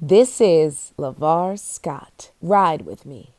This is Lavar Scott. Ride with me.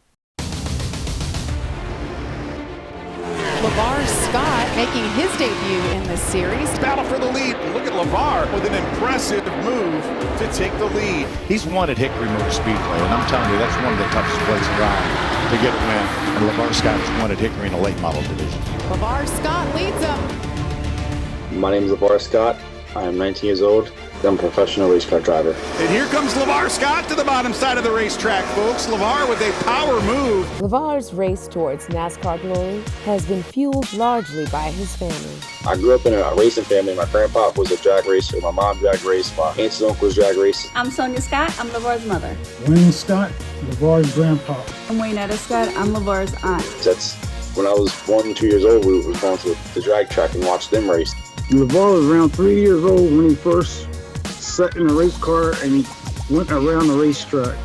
Lavar Scott making his debut in this series. Battle for the lead. Look at Lavar with an impressive move to take the lead. He's won at Hickory Motor Speedway, and I'm telling you, that's one of the toughest places around to get a win. And Lavar Scott has won at Hickory in the late model division. Lavar Scott leads him. My name is Lavar Scott. I am 19 years old. I'm a professional race car driver. And here comes Lavar Scott to the bottom side of the racetrack, folks. Lavar with a power move. Lavar's race towards NASCAR glory has been fueled largely by his family. I grew up in a racing family. My grandpa was a drag racer. My mom drag raced. My aunts and uncles drag raced. I'm Sonia Scott. I'm Lavar's mother. Wayne Scott, Lavar's grandpa. I'm Waynetta Scott. I'm Lavar's aunt. That's when I was 1 2 years old. We were going to the drag track and watch them race. Lavar was around 3 years old when he first sat in a race car and he went around the racetrack.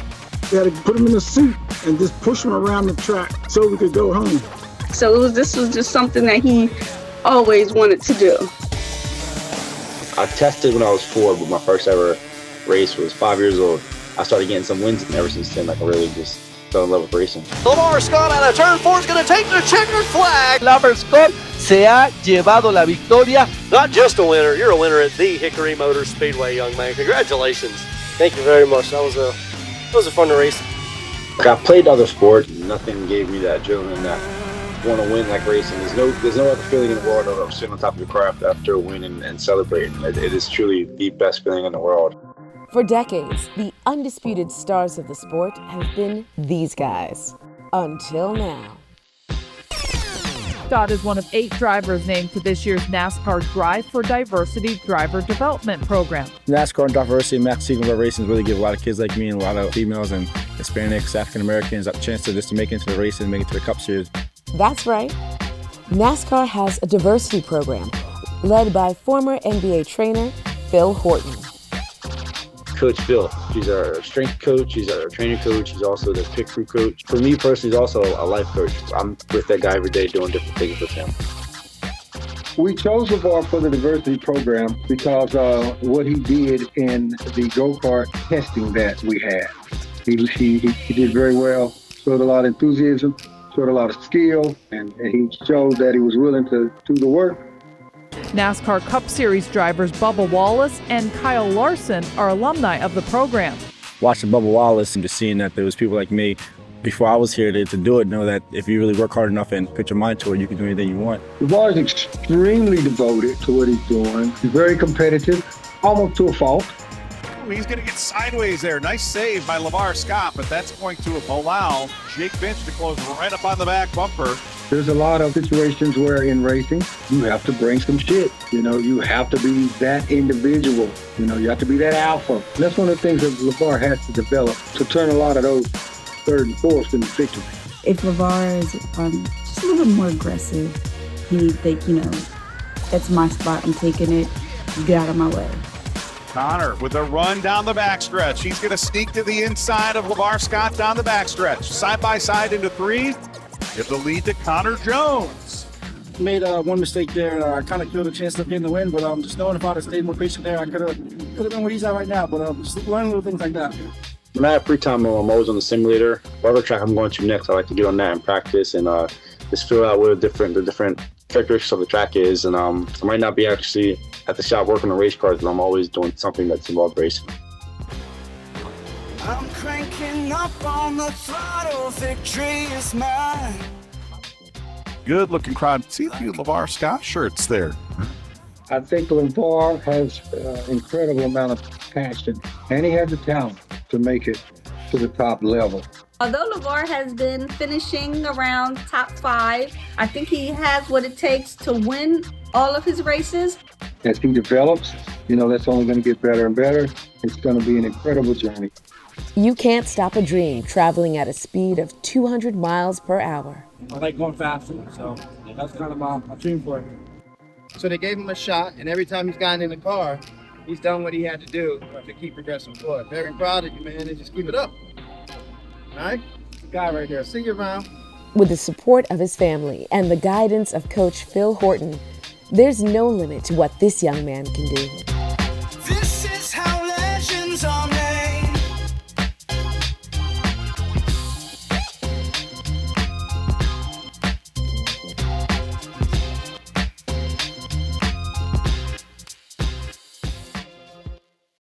We had to put him in a seat and just push him around the track so we could go home. So this was just something that he always wanted to do. I tested when I was 4, but my first ever race was 5 years old. I started getting some wins, and ever since then, I really just fell in love with racing. Lavar Scott out of turn 4 is going to take the checkered flag. Lavar Scott se ha llevado la victoria. Not just a winner, you're a winner at the Hickory Motor Speedway, young man. Congratulations. Thank you very much. That was a fun race. I played other sports. Nothing gave me that adrenaline that want to win like racing. There's no other feeling in the world of sitting on top of your craft after a win and celebrating. It is truly the best feeling in the world. For decades, the undisputed stars of the sport have been these guys. Until now. Scott is one of 8 drivers named to this year's NASCAR Drive for Diversity Driver Development Program. NASCAR and diversity and season races really give a lot of kids like me and a lot of females and Hispanics, African Americans a chance to make it into the races and make it to the Cup Series. That's right. NASCAR has a diversity program led by former NBA trainer Phil Horton. Coach Phil, he's our strength coach, he's our training coach, he's also the pit crew coach. For me personally, he's also a life coach. I'm with that guy every day doing different things with him. We chose Lavar for the diversity program because what he did in the go-kart testing that we had. He did very well, showed a lot of enthusiasm, showed a lot of skill, and he showed that he was willing to do the work. NASCAR Cup Series drivers Bubba Wallace and Kyle Larson are alumni of the program. Watching Bubba Wallace and just seeing that there was people like me before I was here to do it, know that if you really work hard enough and put your mind to it, you can do anything you want. Lavar is extremely devoted to what he's doing. He's very competitive, almost to a fault. He's going to get sideways there. Nice save by Lavar Scott, but that's going to allow Jake Finch to close right up on the back bumper. There's a lot of situations where in racing, you have to bring some shit. You have to be that individual. You have to be that alpha. And that's one of the things that Lavar has to develop to turn a lot of those third and fourths into victory. If Lavar is just a little bit more aggressive, he'd think, that's my spot, I'm taking it, get out of my way. Connor with a run down the backstretch. He's going to sneak to the inside of Lavar Scott down the backstretch. Side by side into 3. Give the lead to Connor Jones. Made one mistake there. I kind of killed a chance of getting the win, but just knowing if I'd have stayed more patient there, I could have been where he's at right now. But just learning little things like that. When I have free time, I'm always on the simulator. Whatever track I'm going to next, I like to get on that and practice and just figure out what the different characteristics of the track is. And I might not be actually at the shop working on race cars, but I'm always doing something that's involved racing. I'm cranking up on the throttle, victory is mine. Good looking crowd. See a few Lavar Scott shirts there. I think Lavar has an incredible amount of passion, and he has the talent to make it to the top level. Although Lavar has been finishing around top 5, I think he has what it takes to win all of his races. As he develops, that's only going to get better and better. It's going to be an incredible journey. You can't stop a dream traveling at a speed of 200 miles per hour. I like going faster, so that's kind of my dream for it. So they gave him a shot, and every time he's gotten in the car, he's done what he had to do to keep progressing forward. Very proud of you, man, and just keep it up. All right? The guy right there. See you around. With the support of his family and the guidance of Coach Phil Horton, there's no limit to what this young man can do. This is how legends are